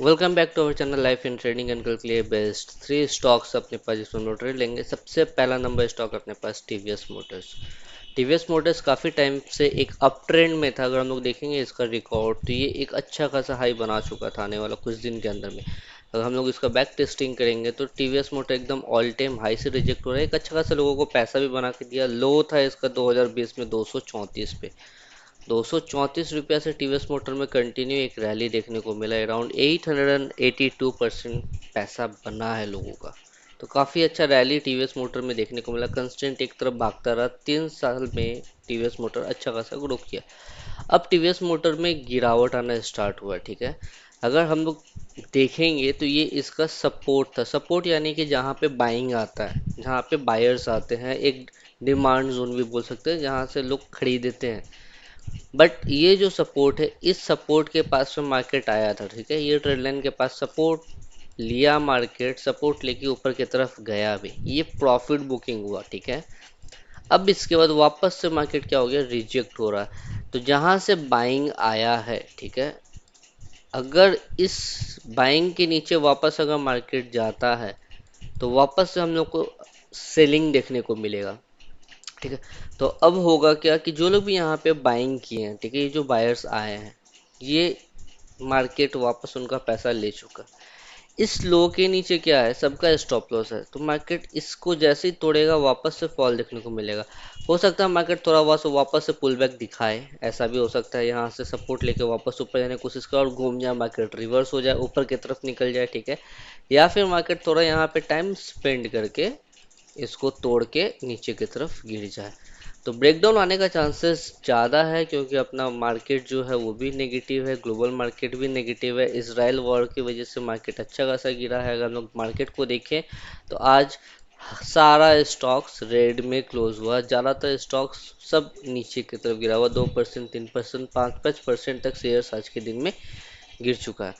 Welcome back to our channel life in trading and कल के लिए बेस्ट थ्री स्टॉक्स अपने पास जिसमें हम लोग ट्रेड लेंगे। सबसे पहला नंबर स्टॉक अपने पास टीवीएस मोटर्स। टीवीएस मोटर्स काफ़ी टाइम से एक अप ट्रेंड में था। अगर हम लोग देखेंगे इसका रिकॉर्ड तो ये एक अच्छा खासा हाई बना चुका था आने वाला कुछ दिन के अंदर में। अगर हम लोग इसका बैक टेस्टिंग करेंगे तो टीवीएस मोटर एकदम ऑल टाइम हाई से रिजेक्ट हो रहा है। एक अच्छा खासा लोगों को पैसा भी बना के दिया। लो था इसका 2020 में 234 पे। 234 रुपया से टीवीएस मोटर में कंटिन्यू एक रैली देखने को मिला। अराउंड 882% पैसा बना है लोगों का। तो काफ़ी अच्छा रैली टीवीएस मोटर में देखने को मिला। कंस्टेंट एक तरफ भागता रहा। 3 साल में टीवीएस मोटर अच्छा खासा ग्रो किया। अब टीवीएस मोटर में गिरावट आना स्टार्ट हुआ है, ठीक है। अगर हम लोग देखेंगे तो ये इसका सपोर्ट था। सपोर्ट यानी कि जहाँ पे बाइंग आता है, जहाँ पे बायर्स आते हैं, एक डिमांड जोन भी बोल सकते हैं जहाँ से लोग खरीदते हैं। बट ये जो सपोर्ट है, इस सपोर्ट के पास में मार्केट आया था, ठीक है। ये ट्रेड लाइन के पास सपोर्ट लिया, मार्केट सपोर्ट लेके ऊपर की तरफ गया भी, ये प्रॉफिट बुकिंग हुआ, ठीक है। अब इसके बाद वापस से मार्केट क्या हो गया, रिजेक्ट हो रहा है। तो जहां से बाइंग आया है, ठीक है, अगर इस बाइंग के नीचे वापस अगर मार्केट जाता है तो वापस से हम लोग को सेलिंग देखने को मिलेगा, ठीक है। तो अब होगा क्या कि जो लोग भी यहाँ पे बाइंग किए हैं, ठीक है, ये जो बायर्स आए हैं, ये मार्केट वापस उनका पैसा ले चुका। इस लो के नीचे क्या है, सबका स्टॉप लॉस है। तो मार्केट इसको जैसे ही तोड़ेगा वापस से फॉल देखने को मिलेगा। हो सकता है मार्केट थोड़ा बहुत वापस से पुल बैक दिखाए, ऐसा भी हो सकता है। यहाँ से सपोर्ट लेके वापस ऊपर जाने की कोशिश करे और घूम जाए, मार्केट रिवर्स हो जाए, ऊपर की तरफ निकल जाए, ठीक है। या फिर मार्केट थोड़ा यहाँ पे टाइम स्पेंड करके इसको तोड़ के नीचे की तरफ गिर जाए। तो ब्रेकडाउन आने का चांसेस ज़्यादा है, क्योंकि अपना मार्केट जो है वो भी नेगेटिव है, ग्लोबल मार्केट भी नेगेटिव है। इसराइल वॉर की वजह से मार्केट अच्छा खासा गिरा है। अगर हम लोग मार्केट को देखें तो आज सारा स्टॉक्स रेड में क्लोज हुआ। ज़्यादातर स्टॉक्स सब नीचे की तरफ गिरा हुआ। 2%, 3%, 5-5% तक शेयर्स आज के दिन में गिर चुका है।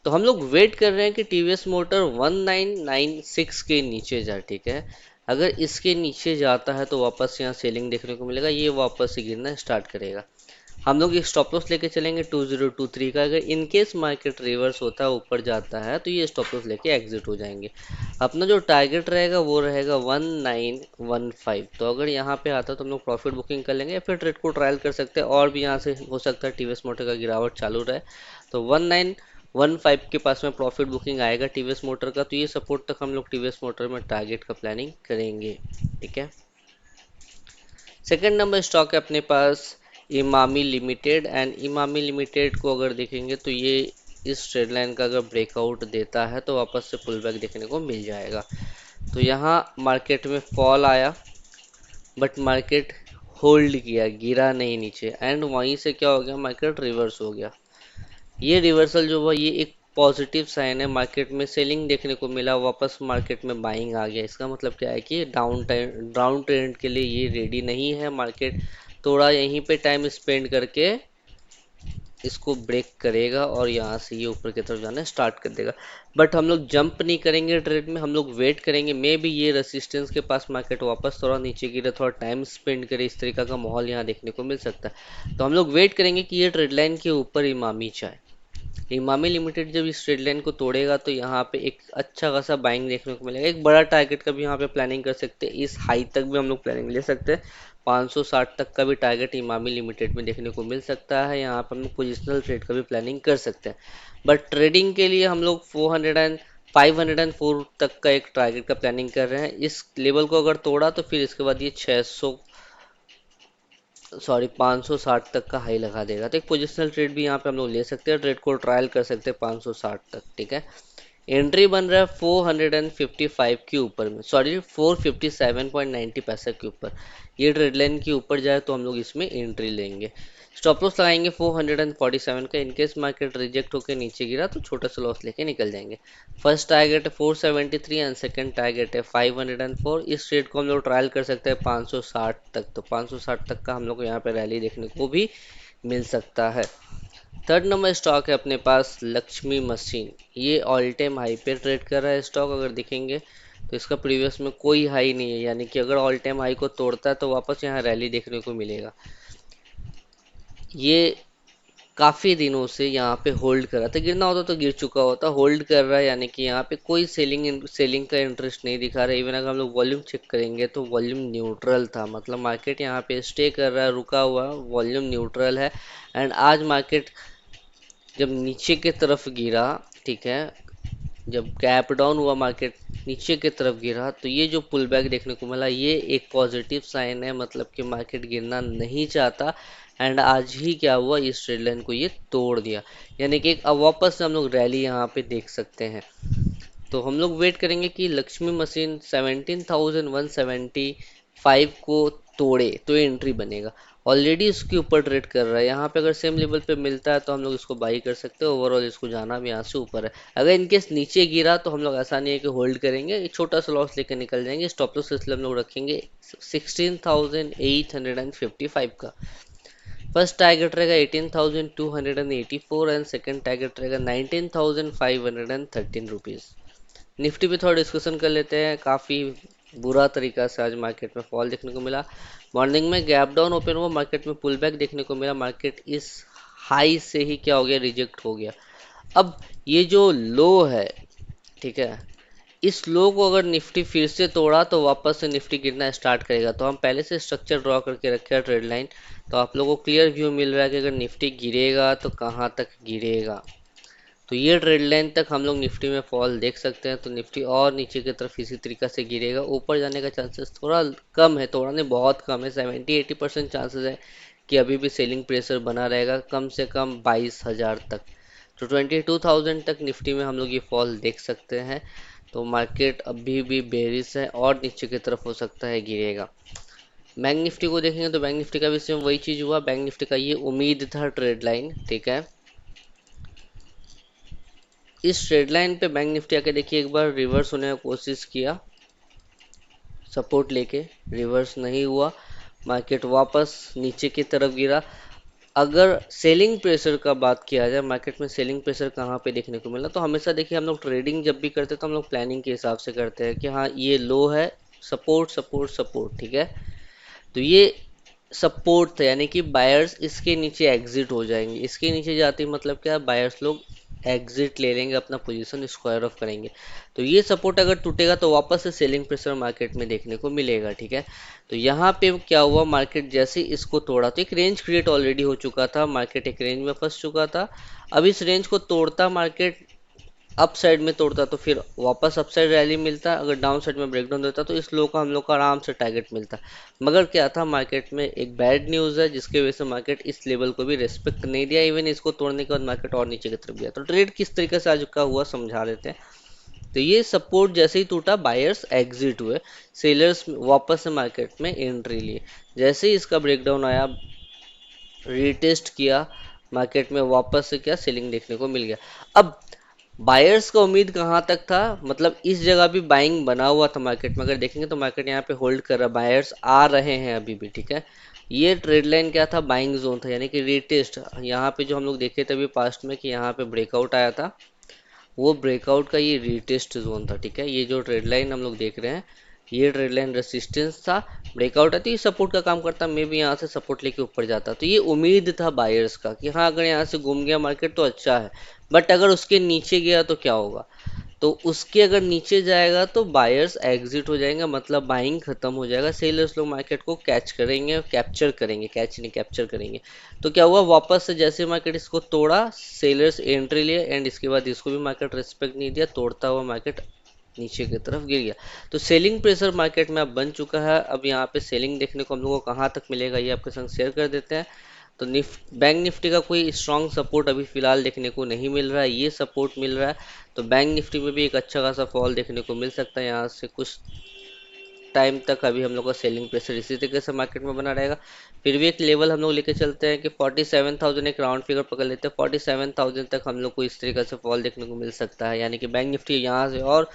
तो हम लोग वेट कर रहे हैं कि टीवीएस मोटर 1996 के नीचे जाए, ठीक है। अगर इसके नीचे जाता है तो वापस यहाँ सेलिंग देखने को मिलेगा, ये वापस से गिरना स्टार्ट करेगा। हम लोग ये स्टॉप लॉस लेके चलेंगे 2023 का। अगर इन केस मार्केट रिवर्स होता है, ऊपर जाता है, तो ये स्टॉप लॉस लेके एग्जिट हो जाएंगे। अपना जो टारगेट रहेगा वो रहेगा 1915। तो अगर यहाँ पे आता है तो हम लोग प्रॉफिट बुकिंग कर लेंगे, या फिर ट्रेड को ट्रायल कर सकते हैं। और भी यहाँ से हो सकता है टीवीएस मोटर का गिरावट चालू रहे, तो 1915 के पास में प्रॉफिट बुकिंग आएगा टीवीएस मोटर का। तो ये सपोर्ट तक हम लोग टीवीएस मोटर में टारगेट का प्लानिंग करेंगे, ठीक है। सेकंड नंबर स्टॉक है अपने पास Emami limited. And Emami limited को अगर देखेंगे तो ये इस ट्रेड लाइन का अगर ब्रेकआउट देता है तो वापस से पुल बैक देखने को मिल जाएगा। तो यहाँ मार्केट में फॉल आया, बट मार्केट होल्ड किया, गिरा नहीं नीचे। एंड वहीं से क्या हो गया, मार्केट रिवर्स हो गया। ये रिवर्सल जो हुआ ये एक पॉजिटिव साइन है। मार्केट में सेलिंग देखने को मिला, वापस मार्केट में बाइंग आ गया। इसका मतलब क्या है कि डाउन ट्रेंड के लिए ये रेडी नहीं है मार्केट। थोड़ा यहीं पे टाइम स्पेंड करके इसको ब्रेक करेगा और यहाँ से ये ऊपर की तरफ जाना स्टार्ट कर देगा। बट हम लोग जंप नहीं करेंगे ट्रेड में, हम लोग वेट करेंगे। मे बी ये रेसिस्टेंस के पास मार्केट वापस थोड़ा नीचे गिरे, थोड़ा टाइम स्पेंड करे, इस तरीका का माहौल यहाँ देखने को मिल सकता है। तो हम लोग वेट करेंगे कि ये ट्रेड लाइन के ऊपर इमामी चाहे। इमामी लिमिटेड जब इस ट्रेड लाइन को तोड़ेगा तो यहाँ पे एक अच्छा खासा बाइंग देखने को मिलेगा। एक बड़ा टारगेट का भी यहाँ पे प्लानिंग कर सकते हैं, इस हाई तक भी हम लोग प्लानिंग ले सकते हैं। 560 तक का भी टारगेट इमामी लिमिटेड में देखने को मिल सकता है। यहाँ पर हम लोग पोजिशनल ट्रेड का भी प्लानिंग कर सकते हैं। बट ट्रेडिंग के लिए हम लोग 504 तक का एक टारगेट का प्लानिंग कर रहे हैं। इस लेवल को अगर तोड़ा तो फिर इसके बाद ये 560 तक का हाई लगा देगा। तो एक पोजिशनल ट्रेड भी यहाँ पे हम लोग ले सकते हैं, ट्रेड को ट्रायल कर सकते हैं 560 तक, ठीक है। एंट्री बन रहा है 455 के ऊपर में, सॉरी 457.90 पैसा के ऊपर। ये ट्रेड लाइन के ऊपर जाए तो हम लोग इसमें एंट्री लेंगे। स्टॉप लॉस लगाएंगे 447 का। इनकेस मार्केट रिजेक्ट होकर नीचे गिरा तो छोटा सा लॉस लेके निकल जाएंगे। फर्स्ट टारगेट है 473 एंड सेकंड टारगेट है 504। इस ट्रेड को हम लोग ट्रायल कर सकते हैं 560 तक। तो 560 तक का हम लोग को यहाँ पे रैली देखने को भी मिल सकता है। थर्ड नंबर स्टॉक है अपने पास लक्ष्मी मशीन। ये ऑल टाइम हाई पे ट्रेड कर रहा है स्टॉक। अगर देखेंगे तो इसका प्रीवियस में कोई हाई नहीं है, यानी कि अगर ऑल टाइम हाई को तोड़ता है तो वापस यहाँ रैली देखने को मिलेगा। ये काफी दिनों से यहाँ पे होल्ड कर रहा था, गिरना होता तो गिर चुका होता, होल्ड कर रहा है, यानी कि यहाँ पे कोई सेलिंग का इंटरेस्ट नहीं दिखा रहा है। इवन अगर हम लोग वॉल्यूम चेक करेंगे तो वॉल्यूम न्यूट्रल था, मतलब मार्केट यहाँ पे स्टे कर रहा है, रुका हुआ, वॉल्यूम न्यूट्रल है। एंड आज मार्केट जब नीचे की तरफ गिरा, ठीक है, जब गैप डाउन हुआ, मार्केट नीचे की तरफ गिरा, तो ये जो पुल बैक देखने को मिला, ये एक पॉजिटिव साइन है, मतलब कि मार्केट गिरना नहीं चाहता। एंड आज ही क्या हुआ, इस ट्रेड लाइन को ये तोड़ दिया, यानी कि अब वापस से हम लोग रैली यहाँ पे देख सकते हैं। तो हम लोग वेट करेंगे कि लक्ष्मी मशीन 17,175 को तोड़े तो एंट्री बनेगा। ऑलरेडी इसके ऊपर ट्रेड कर रहा है, यहाँ पे अगर सेम लेवल पे मिलता है तो हम लोग इसको बाई कर सकते हैं। ओवरऑल इसको जाना भी यहाँ से ऊपर है। अगर इनकेस नीचे गिरा तो हम लोग ऐसा नहीं है कि होल्ड करेंगे, एक छोटा सा लॉस लेकर निकल जाएंगे। स्टॉप लॉस इसलिए हम लोग रखेंगे 16,855 का। फर्स्ट टारगेट रहेगा 18,284 एंड सेकंड टारगेट रहेगा 19,513 रुपीज़। निफ्टी पे थोड़ा डिस्कशन कर लेते हैं। काफ़ी बुरा तरीका से आज मार्केट में फॉल देखने को मिला। मॉर्निंग में गैप डाउन ओपन हुआ, मार्केट में पुल बैक देखने को मिला। मार्केट इस हाई से ही क्या हो गया, रिजेक्ट हो गया। अब ये जो लो है, ठीक है, इस लो को अगर निफ्टी फिर से तोड़ा तो वापस से निफ्टी गिरना स्टार्ट करेगा। तो हम पहले से स्ट्रक्चर ड्रॉ करके रखे हैं ट्रेड लाइन, तो आप लोगों को क्लियर व्यू मिल रहा है कि अगर निफ्टी गिरेगा तो कहाँ तक गिरेगा। तो ये ट्रेड लाइन तक हम लोग निफ्टी में फॉल देख सकते हैं। तो निफ्टी और नीचे की तरफ इसी तरीका से गिरेगा। ऊपर जाने का चांसेस थोड़ा कम है, थोड़ा नहीं बहुत कम है, 70-80% चांसेस है कि अभी भी सेलिंग प्रेशर बना रहेगा, कम से कम 22,000 तक। तो 22,000 तक निफ्टी में हम लोग ये फॉल देख सकते हैं। तो मार्केट अभी भी बेरिश है और नीचे की तरफ हो सकता है गिरेगा। बैंक निफ्टी को देखेंगे तो बैंक निफ्टी का भी सेम वही चीज़ हुआ। बैंक निफ्टी का ये उम्मीद था ट्रेड लाइन, ठीक है, इस ट्रेड लाइन पे बैंक निफ्टी आके देखिए एक बार रिवर्स होने का कोशिश किया, सपोर्ट लेके, रिवर्स नहीं हुआ, मार्केट वापस नीचे की तरफ गिरा। अगर सेलिंग प्रेशर का बात किया जाए, मार्केट में सेलिंग प्रेशर कहाँ पे देखने को मिला, तो हमेशा देखिए हम लोग ट्रेडिंग जब भी करते हैं तो हम लोग प्लानिंग के हिसाब से करते हैं कि हाँ ये लो है, सपोर्ट सपोर्ट सपोर्ट, ठीक है। तो ये सपोर्ट था, यानी कि बायर्स इसके नीचे एग्जिट हो जाएंगे। इसके नीचे जाते ही मतलब क्या, बायर्स लोग एग्जिट ले लेंगे, अपना पोजीशन स्क्वायर ऑफ करेंगे। तो ये सपोर्ट अगर टूटेगा तो वापस से सेलिंग प्रेशर मार्केट में देखने को मिलेगा, ठीक है। तो यहाँ पे क्या हुआ, मार्केट जैसे इसको तोड़ा तो एक रेंज क्रिएट ऑलरेडी हो चुका था, मार्केट एक रेंज में फंस चुका था। अब इस रेंज को तोड़ता मार्केट, अप साइड में तोड़ता तो फिर वापस अप साइड रैली मिलता, अगर डाउन साइड में ब्रेकडाउन देता तो इस लो का हम लोग का आराम से टारगेट मिलता। मगर क्या था, मार्केट में एक बैड न्यूज़ है जिसकी वजह से मार्केट इस लेवल को भी रिस्पेक्ट नहीं दिया। इवन इसको तोड़ने के बाद मार्केट और नीचे की तरफ गया। तो ट्रेड किस तरीके से आज का हुआ समझा देते हैं। तो ये सपोर्ट जैसे ही टूटा, बायर्स एग्जिट हुए, सेलर्स वापस से मार्केट में एंट्री लिए। जैसे ही इसका ब्रेकडाउन आया, रीटेस्ट किया, मार्केट में वापस से क्या, सेलिंग देखने को मिल गया। अब बायर्स का उम्मीद कहाँ तक था, मतलब इस जगह भी बाइंग बना हुआ था मार्केट में। अगर देखेंगे तो मार्केट यहाँ पे होल्ड कर रहा है, बायर्स आ रहे हैं अभी भी, ठीक है। ये ट्रेड लाइन क्या था, बाइंग जोन था, यानी कि रीटेस्ट। यहाँ पे जो हम लोग देखे थे अभी पास्ट में कि यहाँ पे ब्रेकआउट आया था, वो ब्रेकआउट का ये रीटेस्ट जोन था, ठीक है। ये जो ट्रेड लाइन हम लोग देख रहे हैं, ये ट्रेड लाइन रेसिस्टेंस था, ब्रेकआउट है तो ये सपोर्ट का काम करता, मैं भी यहाँ से सपोर्ट लेके ऊपर जाता। तो ये उम्मीद था बायर्स का कि हाँ अगर यहाँ से घूम गया मार्केट तो अच्छा है। बट अगर उसके नीचे गया तो क्या होगा, तो उसके अगर नीचे जाएगा तो बायर्स एग्जिट हो जाएंगे, मतलब बाइंग खत्म हो जाएगा, सेलर्स लोग मार्केट को कैच करेंगे, कैप्चर करेंगे, कैच नहीं कैप्चर करेंगे। तो क्या हुआ, वापस से जैसे मार्केट इसको तोड़ा, सेलर्स एंट्री लिए एंड इसके बाद इसको भी मार्केट रिस्पेक्ट नहीं दिया, तोड़ता हुआ मार्केट नीचे की तरफ गिर गया। तो सेलिंग प्रेशर मार्केट में अब बन चुका है। अब यहाँ पे सेलिंग देखने को हम लोगों को कहाँ तक मिलेगा ये आपके संग शेयर कर देते हैं। तो बैंक निफ्टी का कोई स्ट्रॉन्ग सपोर्ट अभी फिलहाल देखने को नहीं मिल रहा है, ये सपोर्ट मिल रहा है। तो बैंक निफ्टी में भी एक अच्छा खासा फॉल देखने को मिल सकता है। यहाँ से कुछ टाइम तक अभी हम लोग का सेलिंग प्रेशर इसी तरीके से मार्केट में बना रहेगा। फिर भी एक लेवल हम लोग लेके चलते हैं कि 47,000 एक राउंड फिगर पकड़ लेते हैं, 47,000 तक हम लोग को इस तरीके से फॉल देखने को मिल सकता है, यानी कि बैंक निफ्टी यहाँ से और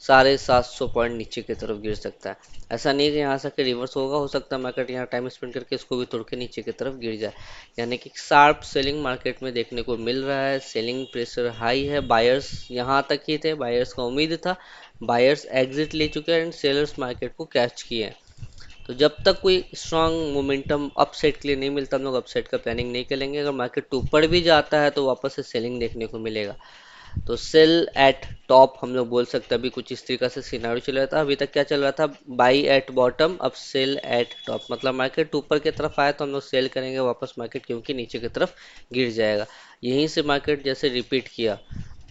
750 पॉइंट नीचे की तरफ गिर सकता है। ऐसा नहीं कि यहाँ से के रिवर्स होगा, हो सकता है मार्केट यहाँ टाइम स्पेंड करके इसको भी तोड़ के नीचे की तरफ गिर जाए। यानी कि शार्प सेलिंग मार्केट में देखने को मिल रहा है, सेलिंग प्रेशर हाई है, बायर्स यहाँ तक ही थे, बायर्स का उम्मीद था, बायर्स एग्जिट ले चुके हैं एंड सेलर्स मार्केट को कैच किए हैं। तो जब तक कोई स्ट्रांग मोमेंटम अपसाइड के लिए नहीं मिलता, हम लोग अपसाइड का प्लानिंग नहीं करेंगे। अगर मार्केट ऊपर भी जाता है तो वापस से सेलिंग देखने को मिलेगा। तो सेल एट टॉप हम लोग बोल सकते हैं। अभी कुछ इस तरीका से सिनारियो चल रहा था, अभी तक क्या चल रहा था, बाई एट बॉटम, अब सेल एट टॉप, मतलब मार्केट ऊपर की तरफ आया तो हम लोग सेल करेंगे वापस मार्केट, क्योंकि नीचे की तरफ गिर जाएगा। यहीं से मार्केट जैसे रिपीट किया,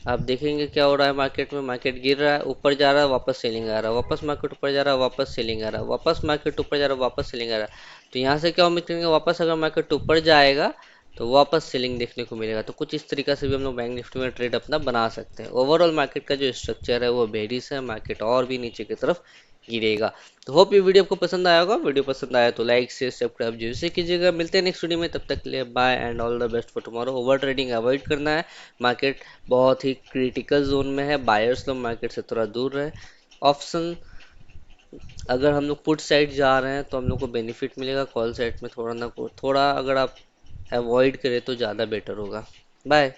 आप देखेंगे क्या हो रहा है मार्केट में, मार्केट गिर रहा है, ऊपर जा रहा है, वापस सेलिंग आ रहा है, वापस मार्केट ऊपर जा रहा है, वापस सेलिंग आ रहा है, वापस मार्केट ऊपर जा रहा है, वापस सेलिंग आ रहा है। तो यहाँ से क्या उम्मीद करेंगे, वापस अगर मार्केट ऊपर जाएगा तो वापस सेलिंग देखने को मिलेगा। तो कुछ इस तरीका से भी हम लोग बैंक निफ्टी में ट्रेड अपना बना सकते हैं। ओवरऑल मार्केट का जो स्ट्रक्चर है वो बेरिश है, मार्केट और भी नीचे की तरफ गिरेगा। तो होप ये वीडियो आपको पसंद आया होगा। वीडियो पसंद आया तो लाइक शेयर सब्सक्राइब जरूर से कीजिएगा। मिलते हैं नेक्स्ट वीडियो में, तब तक के लिए bye and all the best for tomorrow. Over trading avoid करना है, मार्केट बहुत ही क्रिटिकल जोन में है, बायर्स लोग मार्केट से थोड़ा दूर रहे। ऑप्शन अगर हम लोग पुट साइड जा रहे हैं तो हम लोग को बेनिफिट मिलेगा, कॉल साइड में थोड़ा ना थोड़ा अगर आप अवॉइड करें तो ज़्यादा बेटर होगा। बाय।